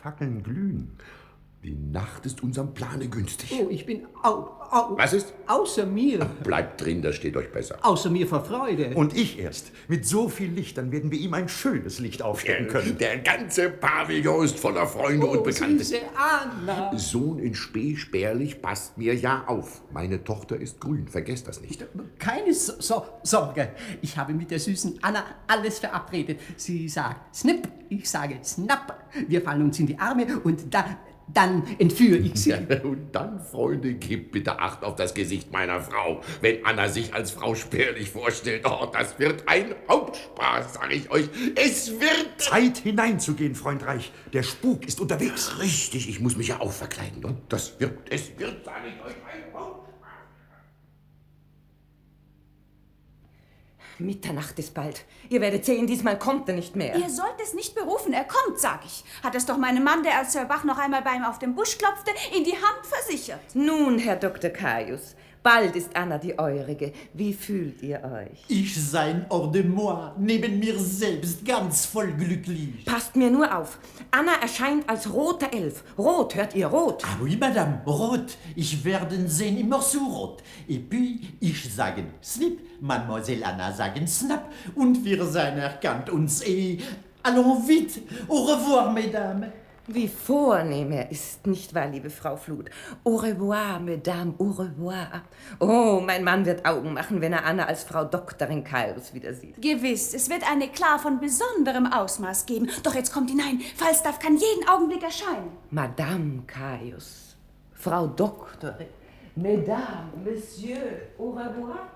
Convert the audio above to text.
Fackeln glühen. Die Nacht ist unserem Plane günstig. Oh, ich bin Was ist? außer mir. Bleibt drin, das steht euch besser. Außer mir vor Freude. Und ich erst. Mit so viel Licht, dann werden wir ihm ein schönes Licht aufstellen können. Der ganze Pavillon ist voller Freunde und Bekannte. Süße Anna. Sohn in Spee spärlich passt mir ja auf. Meine Tochter ist grün, vergesst das nicht. Keine Sorge. Ich habe mit der süßen Anna alles verabredet. Sie sagt Snip, ich sage Snap. Wir fallen uns in die Arme und dann entführe ich sie. Ja, und dann, Freunde, gebt bitte Acht auf das Gesicht meiner Frau. Wenn Anna sich als Frau spärlich vorstellt, oh, das wird ein Hauptspaß, sag ich euch. Es wird... Zeit hineinzugehen, Freund Reich. Der Spuk ist unterwegs. Richtig, ich muss mich ja auch verkleiden. Und es wird, sag ich euch, ein Hauptspaß. Mitternacht ist bald. Ihr werdet sehen, diesmal kommt er nicht mehr. Ihr sollt es nicht berufen, er kommt, sag ich. Hat es doch meinem Mann, der als Sir Bach noch einmal bei ihm auf den Busch klopfte, in die Hand versichert. Nun, Herr Dr. Caius, bald ist Anna die eurige. Wie fühlt ihr euch? Ich sein hors de moi, neben mir selbst, ganz voll glücklich. Passt mir nur auf. Anna erscheint als roter Elf. Rot, hört ihr, rot. Ah oui, Madame, rot. Ich werden sehen immer so rot. Et puis, ich sagen Snip, Mademoiselle Anna sagen Snap und wir sein erkannt uns allons vite. Au revoir, Mesdames. Wie vornehm er ist, nicht wahr, liebe Frau Flut? Au revoir, Mesdames, au revoir. Oh, mein Mann wird Augen machen, wenn er Anna als Frau Doktorin Caius wieder sieht. Gewiss, es wird eine Klar von besonderem Ausmaß geben. Doch jetzt kommt hinein, Falstaff kann jeden Augenblick erscheinen. Madame Caius, Frau Doktorin, Mesdames, Messieurs, au revoir.